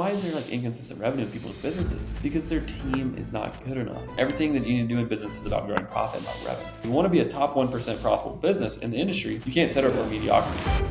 why is there like inconsistent revenue in people's businesses? Because their team is not good enough. Everything that you need to do in business is about growing profit, not revenue. If you want to be a top 1% profitable business in the industry, you can't settle for mediocrity.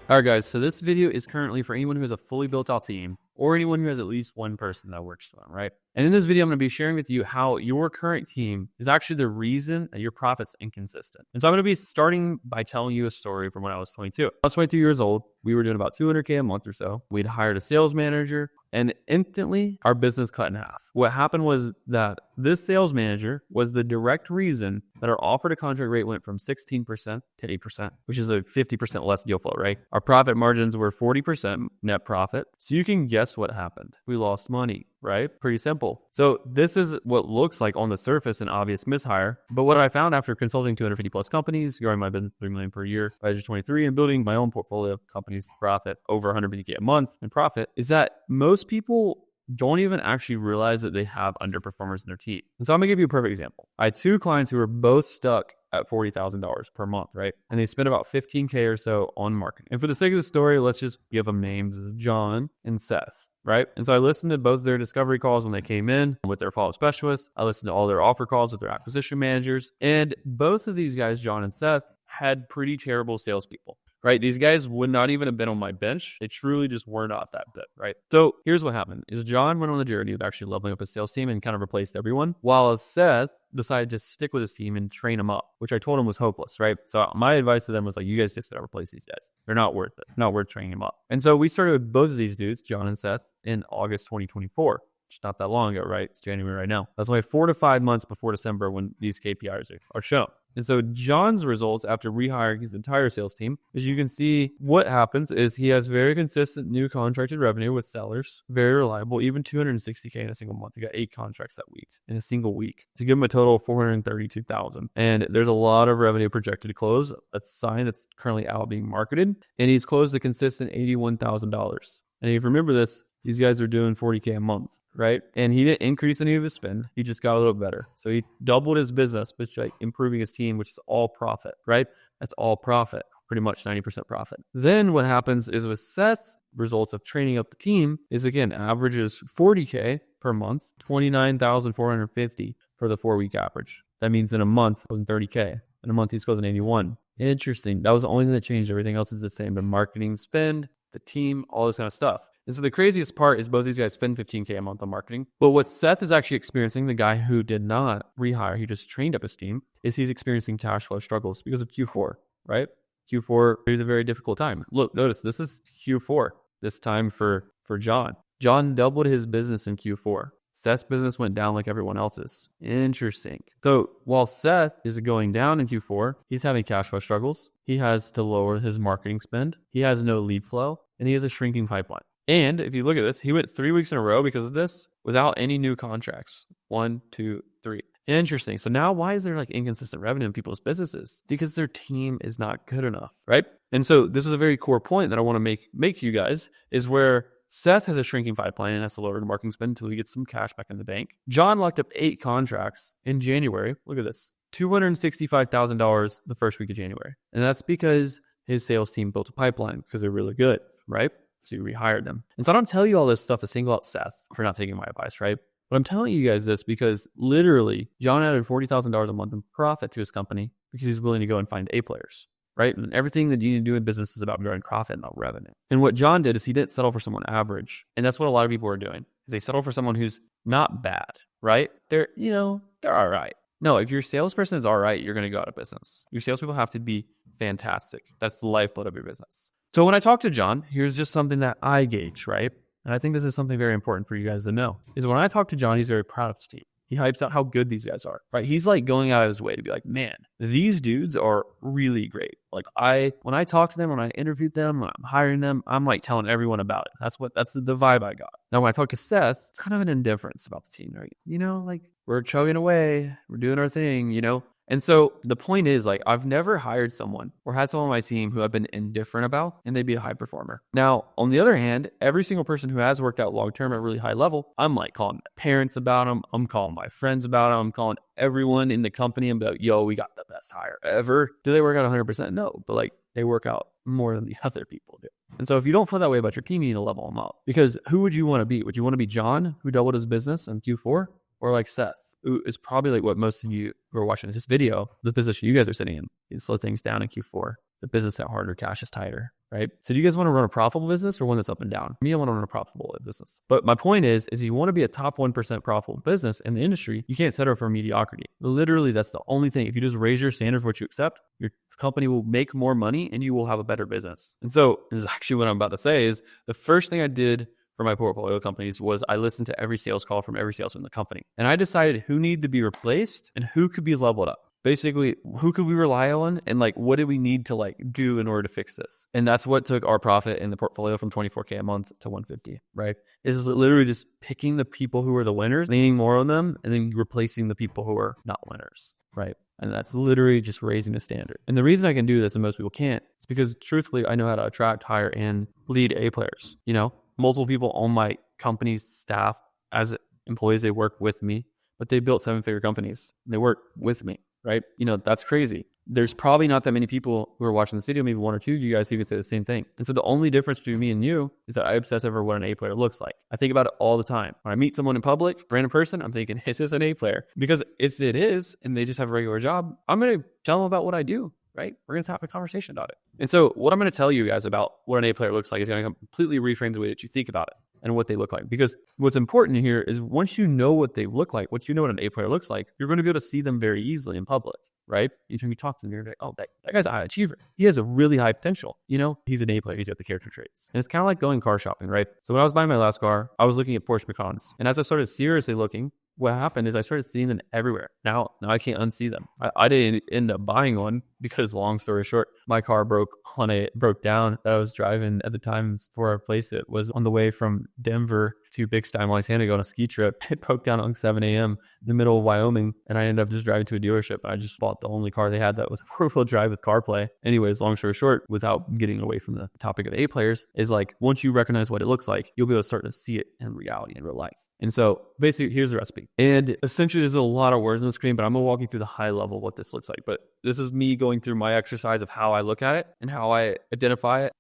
All right, guys, so this video is currently for anyone who has a fully built out team or anyone who has at least one person that works for them, right? And in this video, I'm going to be sharing with you how your current team is actually the reason that your profit's inconsistent. And so I'm going to be starting by telling you a story from when I was 22. I was 22 years old. We were doing about 200K a month or so. We'd hired a sales manager and instantly our business cut in half. What happened was that this sales manager was the direct reason that our offer to contract rate went from 16% to 8%, which is a 50% less deal flow, right? Our profit margins were 40% net profit. So you can guess what happened. We lost money, right? Pretty simple. So this is what looks like on the surface an obvious mishire. But what I found after consulting 250 plus companies, growing my business $3 million per year by age 23 and building my own portfolio of companies to profit over 150K a month in profit is that most people don't even actually realize that they have underperformers in their team. And so I'm gonna give you a perfect example. I had two clients who were both stuck at $40,000 per month, right? And they spent about 15K or so on marketing. And for the sake of the story, let's just give them names, John and Seth, right? And so I listened to both their discovery calls when they came in with their follow-up specialists. I listened to all their offer calls with their acquisition managers. And both of these guys, John and Seth, had pretty terrible salespeople. Right? These guys would not even have been on my bench. They truly just were not that good, right? So here's what happened is John went on the journey of actually leveling up his sales team and kind of replaced everyone, while Seth decided to stick with his team and train them up, which I told him was hopeless, right? So my advice to them was like, you guys just gotta replace these guys. They're not worth it. Not worth training them up. And so we started with both of these dudes, John and Seth, in August 2024. It's not that long ago, right? It's January right now. That's only 4 to 5 months before December when these KPIs are shown. And so John's results after rehiring his entire sales team, as you can see, what happens is he has very consistent new contracted revenue with sellers, very reliable, even 260K in a single month. He got 8 contracts that week in a single week to give him a total of 432,000. And there's a lot of revenue projected to close. That's a sign that's currently out being marketed. And he's closed a consistent $81,000. And if you remember this, these guys are doing 40K a month, right? And he didn't increase any of his spend. He just got a little better. So he doubled his business, but like improving his team, which is all profit, right? That's all profit, pretty much 90% profit. Then what happens is with Seth's results of training up the team is again, averages 40K per month, 29,450 for the 4-week average. That means in a month, it was 30K. In a month, he's closing 81. Interesting. That was the only thing that changed. Everything else is the same. The marketing spend, the team, all this kind of stuff. And so the craziest part is both these guys spend 15K a month on marketing. But what Seth is actually experiencing, the guy who did not rehire, he just trained up his team, is he's experiencing cash flow struggles because of Q4, right? Q4 is a very difficult time. Look, notice this is Q4, this time for John. John doubled his business in Q4. Seth's business went down like everyone else's. Interesting. So while Seth is going down in Q4, he's having cash flow struggles. He has to lower his marketing spend. He has no lead flow, and he has a shrinking pipeline. And if you look at this, he went 3 weeks in a row because of this without any new contracts. 1, 2, 3. Interesting. So now why is there like inconsistent revenue in people's businesses? Because their team is not good enough, right? And so this is a very core point that I want to make to you guys is where Seth has a shrinking pipeline and has to lower the marketing spend until he gets some cash back in the bank. John locked up 8 contracts in January. Look at this. $265,000 the first week of January. And that's because his sales team built a pipeline because they're really good, right? So you rehired them. And so I don't tell you all this stuff to single out Seth for not taking my advice, right? But I'm telling you guys this because literally John added $40,000 a month in profit to his company because he's willing to go and find A players, right? And everything that you need to do in business is about growing profit, not revenue. And what John did is he didn't settle for someone average. And that's what a lot of people are doing is they settle for someone who's not bad, right? They're all right. No, if your salesperson is all right, you're going to go out of business. Your salespeople have to be fantastic. That's the lifeblood of your business. So when I talk to John, here's just something that I gauge, right? And I think this is something very important for you guys to know, is when I talk to John, he's very proud of his team. He hypes out how good these guys are, right? He's like going out of his way to be like, man, these dudes are really great. Like when I talk to them, when I interviewed them, when I'm hiring them, I'm like telling everyone about it. That's the vibe I got. Now, when I talk to Seth, it's kind of an indifference about the team, right? Like we're chugging away, we're doing our thing, And so the point is, like, I've never hired someone or had someone on my team who I've been indifferent about and they'd be a high performer. Now, on the other hand, every single person who has worked out long-term at a really high level, I'm like calling my parents about them. I'm calling my friends about them. I'm calling everyone in the company and be like, yo, we got the best hire ever. Do they work out 100%? No, but like they work out more than the other people do. And so if you don't feel that way about your team, you need to level them up. Because who would you want to be? Would you want to be John, who doubled his business in Q4? Or like Seth, who is probably like what most of you who are watching this video, the position you guys are sitting in. You slow things down in Q4. The business at harder, cash is tighter, right? So do you guys want to run a profitable business or one that's up and down? Me, I want to run a profitable business. But my point is you want to be a top 1% profitable business in the industry, you can't settle for mediocrity. Literally, that's the only thing. If you just raise your standard for what you accept, your company will make more money and you will have a better business. And so this is actually what I'm about to say is the first thing I did for my portfolio companies was I listened to every sales call from every salesman in the company. And I decided who needed to be replaced and who could be leveled up. Basically, who could we rely on and like what do we need to like do in order to fix this? And that's what took our profit in the portfolio from 24K a month to 150, right? Is literally just picking the people who are the winners, leaning more on them, and then replacing the people who are not winners, right? And that's literally just raising the standard. And the reason I can do this and most people can't is because truthfully, I know how to attract, hire, and lead A players. You know, multiple people on my company's staff as employees, they work with me, but they built 7-figure companies. They work with me, right? You know, that's crazy. There's probably not that many people who are watching this video, maybe one or two of you guys who could say the same thing. And so the only difference between me and you is that I obsess over what an A player looks like. I think about it all the time. When I meet someone in public, random person, I'm thinking, is this an A player? Because if it is, and they just have a regular job, I'm going to tell them about what I do, right? We're going to have a conversation about it. And so what I'm going to tell you guys about what an A player looks like is going to completely reframe the way that you think about it and what they look like. Because what's important here is once you know what they look like, once you know what an A player looks like, you're going to be able to see them very easily in public, right? Each time you talk to them, you're like, oh, that guy's a high achiever. He has a really high potential. You know, he's an A player. He's got the character traits. And it's kind of like going car shopping, right? So when I was buying my last car, I was looking at Porsche Macans. And as I started seriously looking, what happened is I started seeing them everywhere. Now I can't unsee them. I didn't end up buying one because, long story short, my car broke down that I was driving at the time before I replaced it. Was on the way from Denver to Big Sky, Montana, to go on a ski trip. It broke down at 7 a.m. in the middle of Wyoming, and I ended up just driving to a dealership. I just bought the only car they had that was four-wheel drive with CarPlay. Anyways, long story short, without getting away from the topic of A players, is like once you recognize what it looks like, you'll be able to start to see it in reality, in real life. And so basically, here's the recipe. And essentially, there's a lot of words on the screen, but I'm going to walk you through the high level of what this looks like. But this is me going through my exercise of how I look at it and how I identify it.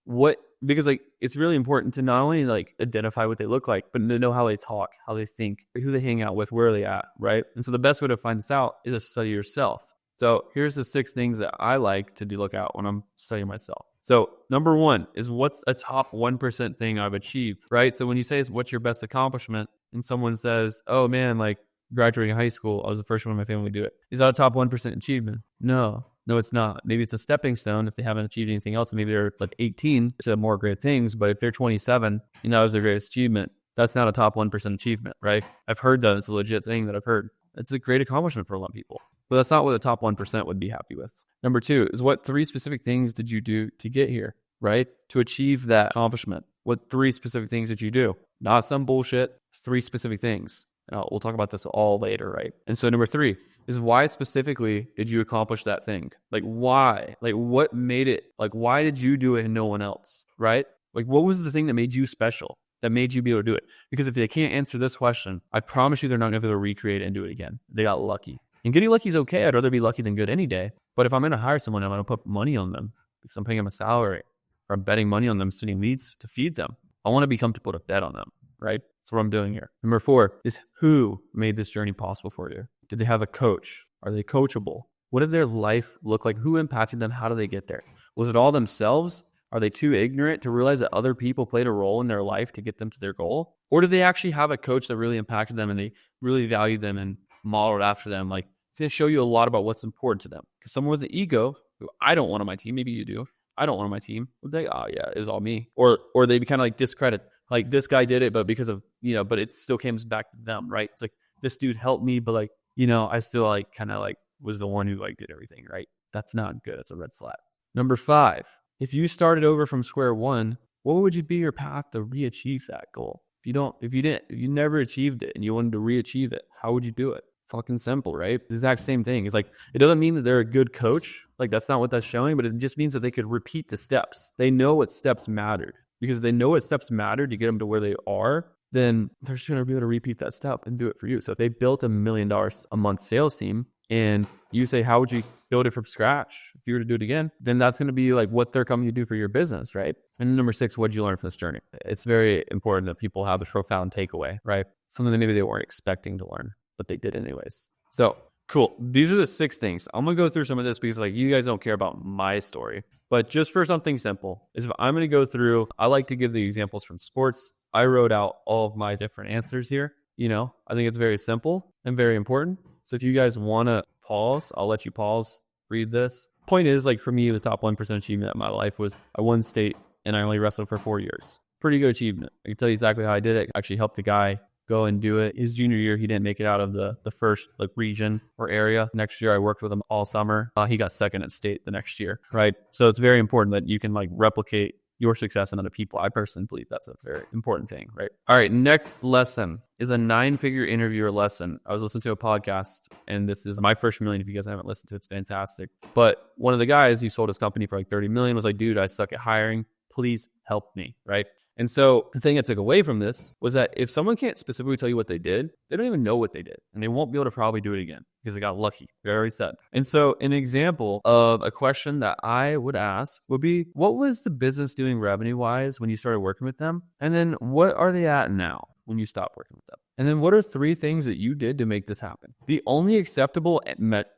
Because like it's really important to not only like identify what they look like, but to know how they talk, how they think, who they hang out with, where are they at, right? And so the best way to find this out is to study yourself. So here's the 6 things that I like to look at when I'm studying myself. So number 1 is what's a top 1% thing I've achieved, right? So when you say what's your best accomplishment and someone says, oh man, like graduating high school, I was the first one in my family to do it. Is that a top 1% achievement? No, it's not. Maybe it's a stepping stone if they haven't achieved anything else. And maybe they're like 18 to more great things. But if they're 27, that was their greatest achievement. That's not a top 1% achievement, right? I've heard that. It's a legit thing that I've heard. It's a great accomplishment for a lot of people. But that's not what the top 1% would be happy with. Number 2 is what 3 specific things did you do to get here, right? To achieve that accomplishment. What 3 specific things did you do? Not some bullshit. 3 specific things. And we'll talk about this all later, right? And so number 3 is why specifically did you accomplish that thing? Like why? Like what made it? Like why did you do it and no one else, right? Like what was the thing that made you special? That made you be able to do it? Because if they can't answer this question, I promise you they're not going to be able to recreate it and do it again. They got lucky. And getting lucky is okay. I'd rather be lucky than good any day. But if I'm going to hire someone, I'm going to put money on them because I'm paying them a salary or I'm betting money on them, sending leads to feed them. I want to be comfortable to bet on them, right? That's what I'm doing here. Number 4 is who made this journey possible for you? Did they have a coach? Are they coachable? What did their life look like? Who impacted them? How did they get there? Was it all themselves? Are they too ignorant to realize that other people played a role in their life to get them to their goal? Or do they actually have a coach that really impacted them and they really valued them and modeled after them? Like it's going to show you a lot about what's important to them. Because someone with the ego, who I don't want on my team, maybe you do, I don't want on my team, they, oh yeah, it was all me. Or they kind of like discredit, like this guy did it, but because of, but it still comes back to them, right? It's like this dude helped me, but like, I still like kind of like was the one who like did everything, right? That's not good. It's a red flag. Number 5, if you started over from square one, what would you be your path to re-achieve that goal? If you never achieved it and you wanted to re-achieve it, how would you do it? Fucking simple, right? The exact same thing. It's like, it doesn't mean that they're a good coach. Like that's not what that's showing, but it just means that they could repeat the steps. They know what steps mattered because they know what steps matter to get them to where they are. Then they're just going to be able to repeat that step and do it for you. So if they built $1 million a month sales team and you say, how would you build it from scratch if you were to do it again? Then that's going to be like what they're coming to do for your business, right? And number 6, what did you learn from this journey? It's very important that people have a profound takeaway, right? Something that maybe they weren't expecting to learn, but they did anyways. So cool. These are the 6 things. I'm going to go through some of this because like you guys don't care about my story, but just for something simple is if I'm going to go through, I like to give the examples from sports. I wrote out all of my different answers here. I think it's very simple and very important. So if you guys want to pause, I'll let you pause, read this. Point is, like for me, the top 1% achievement of my life was I won state and I only wrestled for 4 years. Pretty good achievement. I can tell you exactly how I did it. I actually helped a guy go and do it. His junior year, he didn't make it out of the first like region or area. Next year, I worked with him all summer. He got second at state the next year, right? So it's very important that you can like replicate your success in other people. I personally believe that's a very important thing, right? All right, next lesson is a 9-figure interviewer lesson. I was listening to a podcast, and this is my first million. If you guys haven't listened to it, it's fantastic. But one of the guys, he sold his company for like 30 million, was like, dude, I suck at hiring. Please help me, right? And so the thing I took away from this was that if someone can't specifically tell you what they did, they don't even know what they did. And they won't be able to probably do it again because they got lucky. They already said. And so an example of a question that I would ask would be, what was the business doing revenue-wise when you started working with them? And then what are they at now when you stopped working with them? And then what are 3 things that you did to make this happen? The only acceptable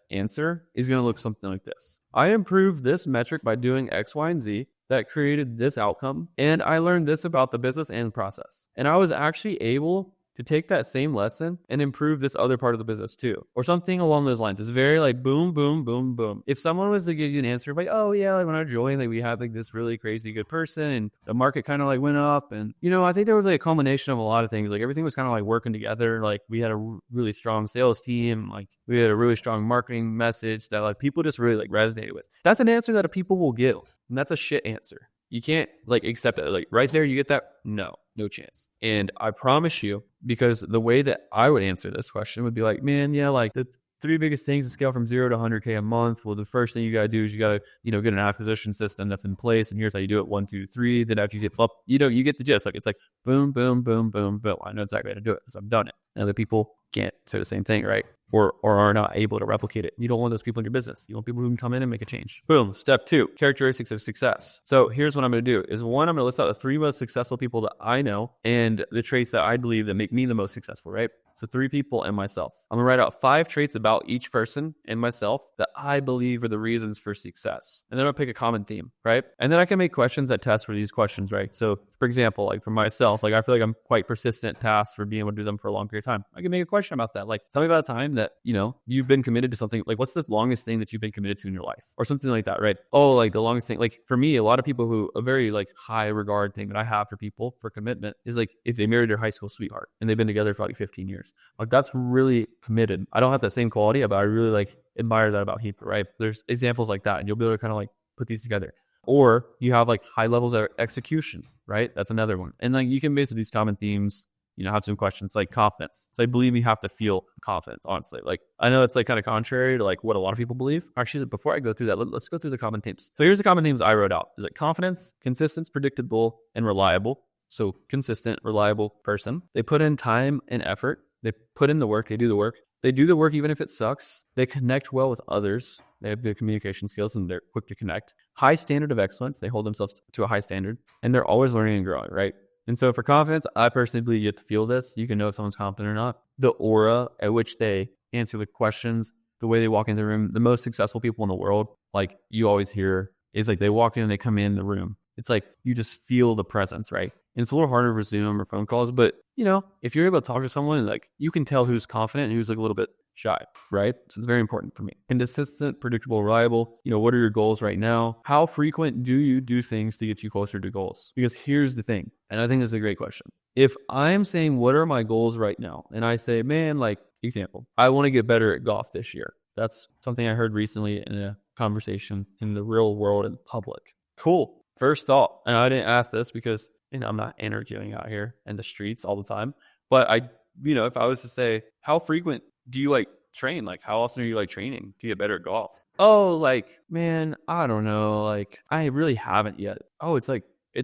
answer is going to look something like this. I improved this metric by doing X, Y, and Z that created this outcome. And I learned this about the business and process. And I was actually able to take that same lesson and improve this other part of the business too. Or something along those lines. It's very like boom, boom, boom, boom. If someone was to give you an answer like, oh yeah, like when I joined, like we had like this really crazy good person and the market kind of like went up. And I think there was like a culmination of a lot of things. Like everything was kind of like working together. Like we had a really strong sales team. Like we had a really strong marketing message that like people just really like resonated with. That's an answer that people will give. And that's a shit answer. You can't like accept it. Like right there, you get that? No chance. And I promise you, because the way that I would answer this question would be like, man, yeah, like the 3 biggest things to scale from 0 to 100K a month. Well, the first thing you got to do is you got to, get an acquisition system that's in place. And here's how you do it. 1, 2, 3. Then after you get up, you get the gist. Like it's like boom, boom, boom, boom, boom. I know exactly how to do it because I've done it. And other people can't say the same thing, right? Or are not able to replicate it. You don't want those people in your business. You want people who can come in and make a change. Boom. Step 2, characteristics of success. So here's what I'm going to do is 1, I'm going to list out the 3 most successful people that I know and the traits that I believe that make me the most successful, right? So 3 people and myself. I'm going to write out 5 traits about each person and myself that I believe are the reasons for success. And then I'll pick a common theme, right? And then I can make questions that test for these questions, right? So for example, like for myself, like I feel like I'm quite persistent at tasks for being able to do them for a long period of time. I can make a question about that. Like tell me about a time that, you've been committed to something. Like what's the longest thing that you've been committed to in your life or something like that, right? Oh, like the longest thing, like for me, a lot of people who a very like high regard thing that I have for people for commitment is like if they married their high school sweetheart and they've been together for like 15 years. Like that's really committed. I don't have that same quality, but I really like admire that about people, right? There's examples like that and you'll be able to kind of like put these together. Or you have like high levels of execution, right? That's another one. And like you can base these common themes, have some questions like confidence. So I believe you have to feel confidence, honestly. Like I know it's like kind of contrary to like what a lot of people believe. Actually, before I go through that, let's go through the common themes. So here's the common themes I wrote out. Is it confidence, consistent, predictable, and reliable? So consistent, reliable person. They put in time and effort. They put in the work. They do the work. They do the work even if it sucks. They connect well with others. They have good communication skills and they're quick to connect. High standard of excellence. They hold themselves to a high standard and they're always learning and growing, right? And so for confidence, I personally believe you have to feel this. You can know if someone's confident or not. The aura at which they answer the questions, the way they walk into the room. The most successful people in the world, like you always hear, is like they walk in and they come in the room. It's like you just feel the presence, right? And it's a little harder for Zoom or phone calls, but if you're able to talk to someone, like you can tell who's confident and who's like a little bit shy, right? So it's very important for me. Consistent, predictable, reliable. What are your goals right now? How frequent do you do things to get you closer to goals? Because here's the thing, and I think this is a great question. If I'm saying, what are my goals right now? And I say, man, like example, I want to get better at golf this year. That's something I heard recently in a conversation in the real world in public. Cool. First thought, and I didn't ask this because I'm not interviewing out here in the streets all the time. But if I was to say, how frequent do you like train? Like how often are you like training to get better at golf? Oh, like, man, I don't know. Like I really haven't yet. Oh, it's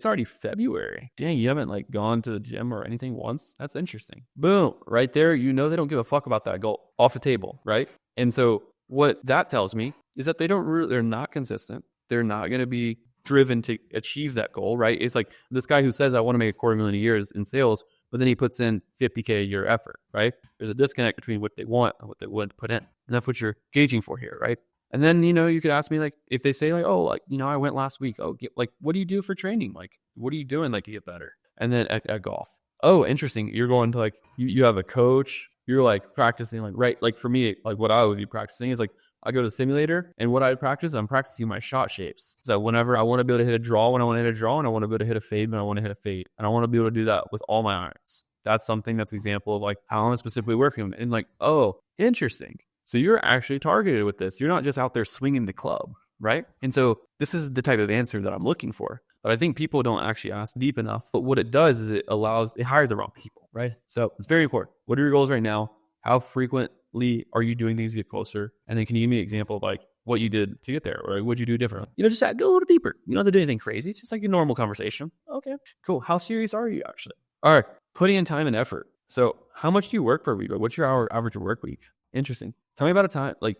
already February. Dang, you haven't like gone to the gym or anything once? That's interesting. Boom, right there. They don't give a fuck about that goal. Off the table, right? And so what that tells me is that they're not consistent. They're not going to be driven to achieve that goal, right? It's like this guy who says, I want to make $250,000 a year in sales, but then he puts in $50K a year effort, right? There's a disconnect between what they want and what they want to put in. And that's what you're gauging for here, right? And then, you could ask me, like, if they say, like, oh, like, I went last week. Oh, like, what do you do for training? Like, what are you doing, like, to get better? And then at golf. Oh, interesting. You're going to, like, you have a coach. You're, like, practicing, like, right. Like, for me, like, what I would be practicing is, like, I go to the simulator, and what I practice, I'm practicing my shot shapes. So whenever I want to be able to hit a draw, when I want to hit a draw, and I want to be able to hit a fade when I want to hit a fade. And I want to be able to do that with all my irons. That's something that's an example of, like, how I'm specifically working. And, like, oh, interesting. So you're actually targeted with this. You're not just out there swinging the club, right? And so this is the type of answer that I'm looking for. But I think people don't actually ask deep enough. But what it does is it hires the wrong people, right? So it's very important. What are your goals right now? How frequently are you doing things to get closer? And then can you give me an example of, like, what you did to get there, or what'd you do differently? Just go a little deeper. You don't have to do anything crazy. It's just like a normal conversation. Okay, cool. How serious are you actually? All right, putting in time and effort. So how much do you work per week? What's your average work week? Interesting. Tell me about a time, like,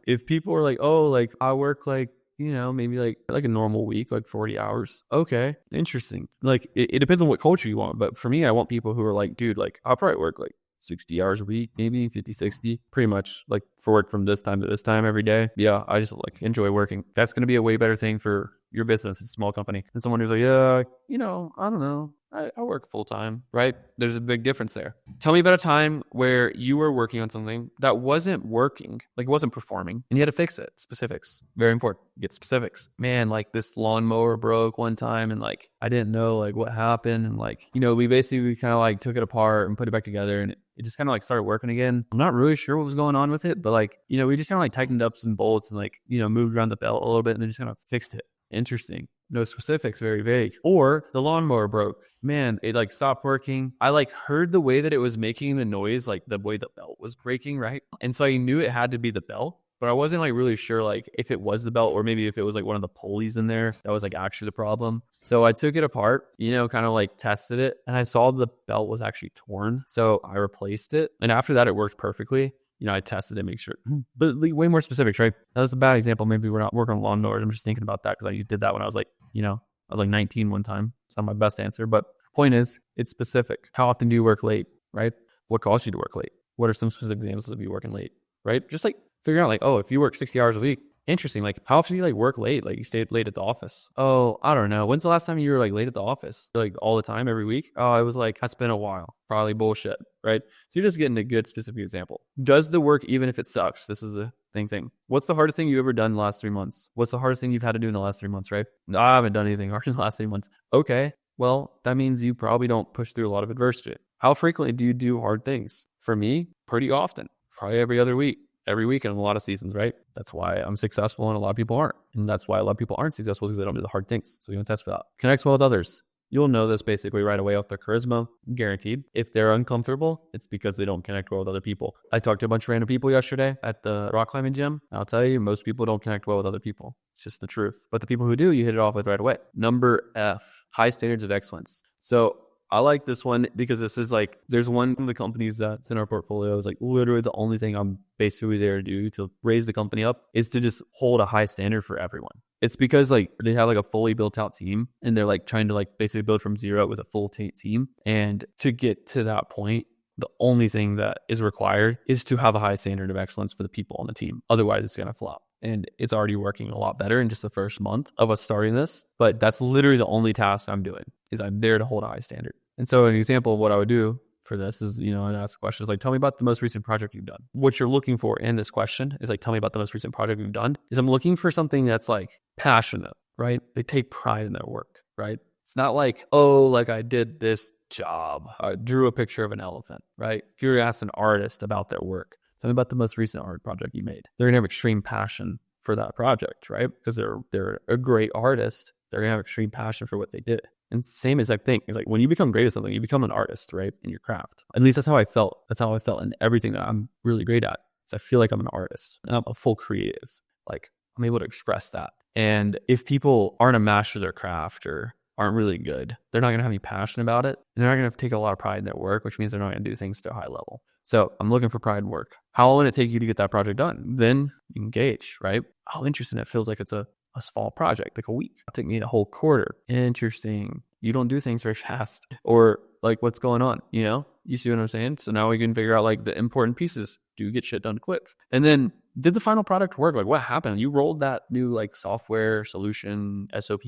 if people are like, oh, like, I work, like, maybe like a normal week, like 40 hours. Okay, interesting. Like, it depends on what culture you want. But for me, I want people who are like, dude, like, I'll probably work like 60 hours a week, maybe 50, 60, pretty much, like, for work from this time to this time every day. Yeah, I just, like, enjoy working. That's going to be a way better thing for your business. It's a small company. And someone who's like, yeah, I don't know. I work full time, right? There's a big difference there. Tell me about a time where you were working on something that wasn't working, like it wasn't performing, and you had to fix it. Specifics, very important. Get specifics. Man, like, this lawnmower broke one time, and, like, I didn't know, like, what happened, and, like, we kind of, like, took it apart and put it back together, and it just kind of, like, started working again. I'm not really sure what was going on with it, but, like, we just kind of, like, tightened up some bolts and, like, moved around the belt a little bit, and then just kind of fixed it. Interesting. No specifics, very vague. Or the lawnmower broke. Man, it, like, stopped working. I, like, heard the way that it was making the noise, like the way the belt was breaking, right? And so I knew it had to be the belt, but I wasn't, like, really sure, like, if it was the belt or maybe if it was, like, one of the pulleys in there that was, like, actually the problem. So I took it apart, kind of, like, tested it, and I saw the belt was actually torn. So I replaced it. And after that, it worked perfectly. I tested it, make sure, but way more specifics, right? That was a bad example. Maybe we're not working on lawnmowers. I'm just thinking about that because I did that when I was like, I was like 19 one time. It's not my best answer, but point is, it's specific. How often do you work late, right? What caused you to work late? What are some specific examples of you working late, right? Just, like, figuring out, like, oh, if you work 60 hours a week, interesting. Like, how often do you, like, work late? Like, you stayed late at the office. Oh, I don't know. When's the last time you were, like, late at the office? Like, all the time, every week? Oh, it was like, that's been a while. Probably bullshit, right? So you're just getting a good specific example. Does the work even if it sucks? This is the thing. What's the hardest thing you've ever done in the last 3 months? What's the hardest thing you've had to do in the last 3 months, right? No, I haven't done anything hard in the last 3 months. Okay, well, that means you probably don't push through a lot of adversity. How frequently do you do hard things? For me, pretty often. Probably every other week. Every week in a lot of seasons, right? That's why I'm successful and a lot of people aren't. And that's why a lot of people aren't successful, because they don't do the hard things. So you want to test for that. Connect well with others. You'll know this basically right away off their charisma, guaranteed. If they're uncomfortable, it's because they don't connect well with other people. I talked to a bunch of random people yesterday at the rock climbing gym. I'll tell you, most people don't connect well with other people. It's just the truth. But the people who do, you hit it off with right away. Number F, high standards of excellence. So I like this one because this is like, there's one of the companies that's in our portfolio is like literally the only thing I'm basically there to do to raise the company up is to just hold a high standard for everyone. It's because like they have like a fully built out team and they're like trying to like basically build from zero with a full team. And to get to that point, the only thing that is required is to have a high standard of excellence for the people on the team. Otherwise, it's going to flop. And it's already working a lot better in just the first month of us starting this. But that's literally the only task I'm doing is I'm there to hold a high standard. And so an example of what I would do for this is, I'd ask questions like, tell me about the most recent project you've done. What you're looking for in this question is like, tell me about the most recent project you've done. Is I'm looking for something that's like passionate, right? They take pride in their work, right? It's not like, oh, like I did this job. I drew a picture of an elephant, right? If you were to ask an artist about their work, tell me about the most recent art project you made. They're gonna have extreme passion for that project, right? Because they're a great artist. They're gonna have extreme passion for what they did. And same exact thing. It's like when you become great at something, you become an artist, right? In your craft. At least that's how I felt. That's how I felt in everything that I'm really great at. Is I feel like I'm an artist. And I'm a full creative. Like I'm able to express that. And if people aren't a master of their craft or aren't really good. They're not going to have any passion about it. And they're not going to take a lot of pride in their work, which means they're not going to do things to a high level. So I'm looking for pride in work. How long did it take you to get that project done? Then you engage, right? Oh, interesting. It feels like it's a small project, like a week. It took me a whole quarter. Interesting. You don't do things very fast. Or like, what's going on? You see what I'm saying? So now we can figure out like the important pieces. Do you get shit done quick? And then did the final product work? Like, what happened? You rolled that new like software solution, SOP,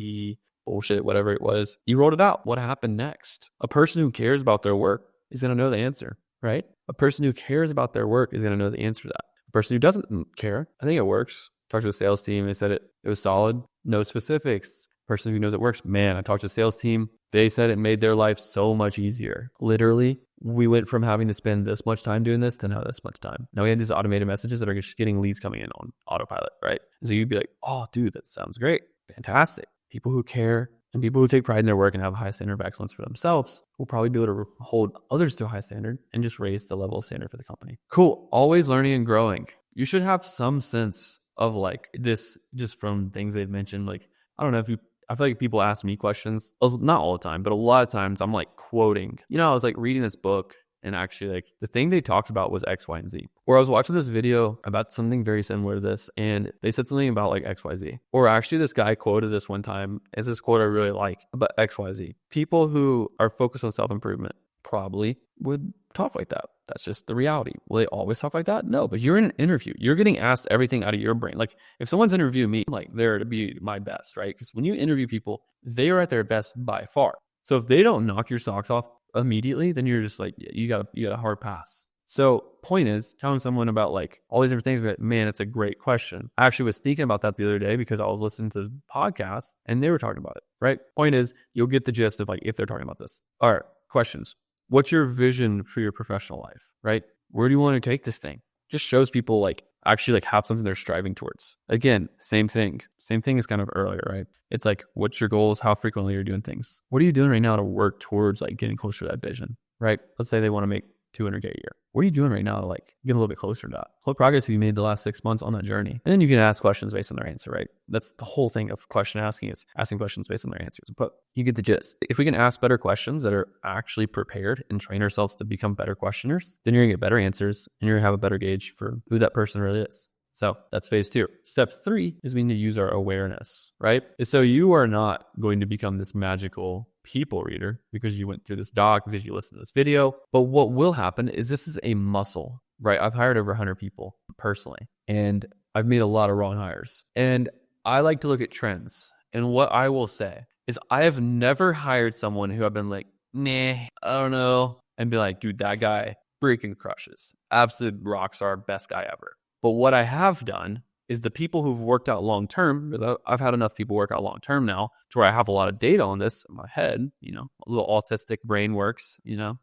bullshit, whatever it was. You rolled it out. What happened next? A person who cares about their work is going to know the answer, right? A person who cares about their work is going to know the answer to that. A person who doesn't care, I think it works. Talked to the sales team. They said it was solid. No specifics. Person who knows it works. Man, I talked to the sales team. They said it made their life so much easier. Literally, we went from having to spend this much time doing this to now this much time. Now we have these automated messages that are just getting leads coming in on autopilot, right? So you'd be like, oh, dude, that sounds great. Fantastic. People who care and people who take pride in their work and have a high standard of excellence for themselves will probably be able to hold others to a high standard and just raise the level of standard for the company. Cool. Always learning and growing. You should have some sense of like this just from things they've mentioned. Like, I don't know if I feel like people ask me questions, not all the time, but a lot of times I'm like quoting. I was like reading this book and actually like the thing they talked about was X, Y, and Z. Or I was watching this video about something very similar to this and they said something about like X, Y, Z. Or actually this guy quoted this one time as this quote I really like about X, Y, Z. People who are focused on self-improvement probably would talk like that. That's just the reality. Will they always talk like that? No, but you're in an interview. You're getting asked everything out of your brain. Like if someone's interviewing me, I'm like there to be my best, right? Because when you interview people, they are at their best by far. So if they don't knock your socks off immediately, then you're just like, you got a hard pass. So point is telling someone about like all these different things, but man, it's a great question. I actually was thinking about that the other day because I was listening to the podcast and they were talking about it, right? Point is you'll get the gist of like if they're talking about this. All right, questions. What's your vision for your professional life, right? Where do you want to take this thing? Just shows people like actually like have something they're striving towards. Again, same thing. Same thing is kind of earlier, right? It's like, what's your goals? How frequently are you doing things? What are you doing right now to work towards like getting closer to that vision, right? Let's say they want to make $200K a year. What are you doing right now to like get a little bit closer to that? What progress have you made the last 6 months on that journey? And then you can ask questions based on their answer, right? That's the whole thing of question asking is asking questions based on their answers. But you get the gist. If we can ask better questions that are actually prepared and train ourselves to become better questioners, then you're gonna get better answers and you're gonna have a better gauge for who that person really is. So that's phase 2. Step 3 is we need to use our awareness, right? So you are not going to become this magical people reader because you went through this doc, because you listened to this video. But what will happen is this is a muscle, right? I've hired over 100 people personally, and I've made a lot of wrong hires. And I like to look at trends. And what I will say is I have never hired someone who I've been like, nah, I don't know, and be like, dude, that guy freaking crushes. Absolute rock star, best guy ever. But what I have done is the people who've worked out long term, because I've had enough people work out long term now to where I have a lot of data on this in my head, a little autistic brain works,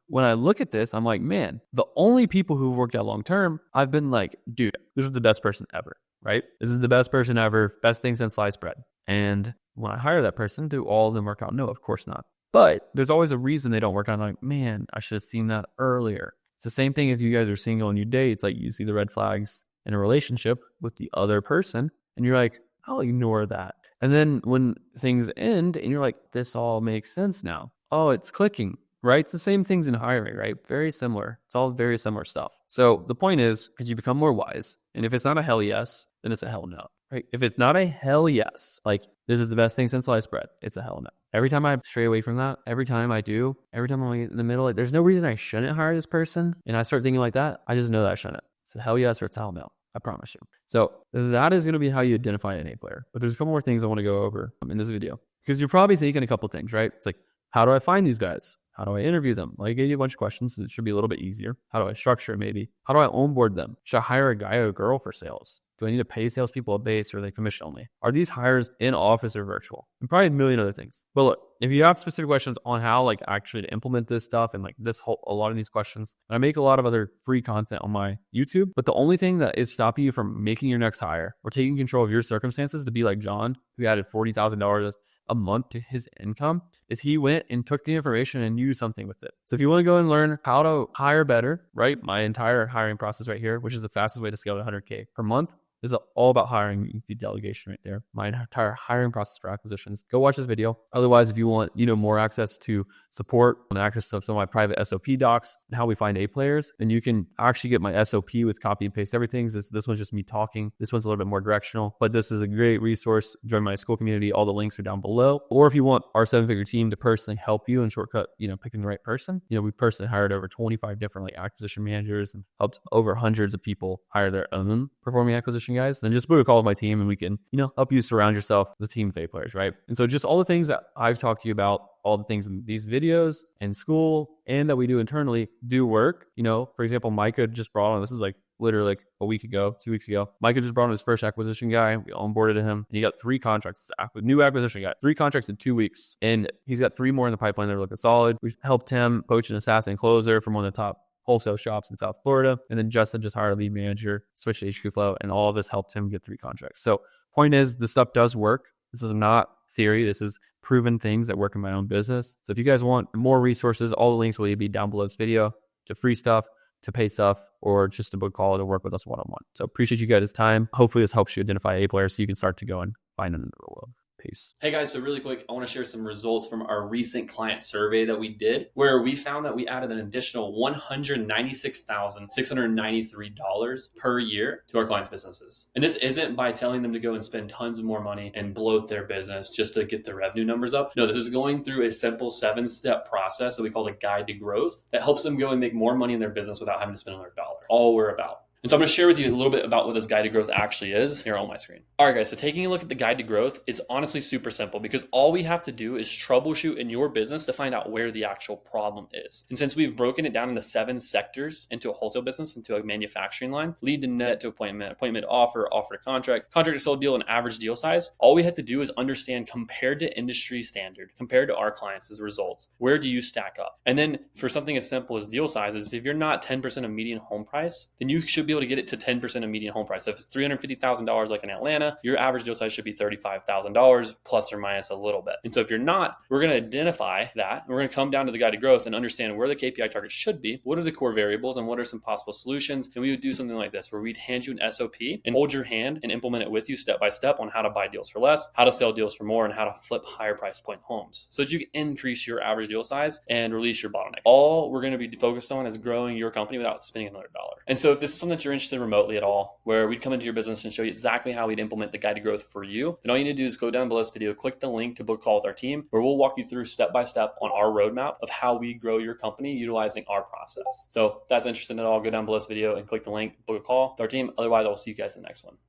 When I look at this, I'm like, man, the only people who've worked out long term, I've been like, dude, this is the best person ever, right? This is the best person ever, best thing since sliced bread. And when I hire that person, do all of them work out? No, of course not. But there's always a reason they don't work out. I'm like, man, I should have seen that earlier. It's the same thing if you guys are single and you date. It's like you see the red flags in a relationship with the other person and you're like, I'll ignore that. And then when things end and you're like, this all makes sense now. Oh, it's clicking, right? It's the same things in hiring, right? Very similar. It's all very similar stuff. So the point is you become more wise. And if it's not a hell yes, then it's a hell no, right? If it's not a hell yes, like this is the best thing since sliced bread, it's a hell no. Every time I stray away from that, every time I'm in the middle, like there's no reason I shouldn't hire this person. And I start thinking like that, I just know that I shouldn't. It's a hell yes or it's a hell no. I promise you. So that is going to be how you identify an A player. But there's a couple more things I want to go over in this video because you're probably thinking a couple things, right? It's like, how do I find these guys? How do I interview them? Like I gave you a bunch of questions, so it should be a little bit easier. How do I structure it maybe? How do I onboard them? Should I hire a guy or a girl for sales? Do I need to pay salespeople a base or are they commission only? Are these hires in office or virtual? And probably a million other things. But look, if you have specific questions on how like actually to implement this stuff and like a lot of these questions, and I make a lot of other free content on my YouTube, but the only thing that is stopping you from making your next hire or taking control of your circumstances to be like John, who added $40,000 a month to his income, is he went and took the information and used something with it. So if you want to go and learn how to hire better, right? My entire hiring process right here, which is the fastest way to scale to 100K per month, This is all about hiring, the delegation right there. My entire hiring process for acquisitions. Go watch this video. Otherwise, if you want, more access to support and access to some of my private SOP docs and how we find A players, then you can actually get my SOP with copy and paste everything. This one's just me talking. This one's a little bit more directional, but this is a great resource. Join my school community. All the links are down below. Or if you want our 7-figure team to personally help you and shortcut, picking the right person, we personally hired over 25 different acquisition managers and helped over hundreds of people hire their own performing acquisition guys. Then just book a call with my team and we can, help you surround yourself with a team of A players, right? And so just all the things that I've talked to you about, all the things in these videos and school and that we do internally do work. For example, Micah just brought on, this is literally a week ago, 2 weeks ago. Micah just brought on his first acquisition guy. We onboarded him and he got 3 contracts. New acquisition guy, 3 contracts in 2 weeks. And he's got 3 more in the pipeline that are looking solid. We've helped him poach an assassin closer from one of the top wholesale shops in South Florida. And then Justin just hired a lead manager, switched to HQ Flow, and all of this helped him get 3 contracts. So point is, this stuff does work. This is not theory. This is proven things that work in my own business. So if you guys want more resources, all the links will be down below this video to free stuff, to pay stuff, or just to book a call to work with us one-on-one. So appreciate you guys' time. Hopefully this helps you identify A players so you can start to go and find them in the real world. Peace. Hey guys, so really quick, I want to share some results from our recent client survey that we did, where we found that we added an additional $196,693 per year to our clients' businesses. And this isn't by telling them to go and spend tons of more money and bloat their business just to get their revenue numbers up. No, this is going through a simple 7-step process that we call the guide to growth that helps them go and make more money in their business without having to spend another dollar. All we're about. And so I'm going to share with you a little bit about what this guide to growth actually is here on my screen. All right, guys. So taking a look at the guide to growth is honestly super simple because all we have to do is troubleshoot in your business to find out where the actual problem is. And since we've broken it down into 7 sectors, into a wholesale business, into a manufacturing line, lead to net to appointment, appointment to offer, offer to contract, contract to sold deal, and average deal size, all we have to do is understand compared to industry standard, compared to our clients' results, where do you stack up? And then for something as simple as deal sizes, if you're not 10% of median home price, then you should be able to get it to 10% of median home price. So if it's $350,000 like in Atlanta, your average deal size should be $35,000 plus or minus a little bit. And so if you're not, we're going to identify that. We're going to come down to the guide to growth and understand where the KPI targets should be, what are the core variables, and what are some possible solutions. And we would do something like this, where we'd hand you an SOP and hold your hand and implement it with you step by step on how to buy deals for less, how to sell deals for more, and how to flip higher price point homes so that you can increase your average deal size and release your bottleneck. All we're going to be focused on is growing your company without spending another dollar. And so if this is something that you're interested remotely at all, where we'd come into your business and show you exactly how we'd implement the guide to growth for you, then all you need to do is go down below this video, click the link to book a call with our team, where we'll walk you through step by step on our roadmap of how we grow your company utilizing our process. So if that's interesting at all, go down below this video and click the link, book a call with our team. Otherwise, I'll see you guys in the next one.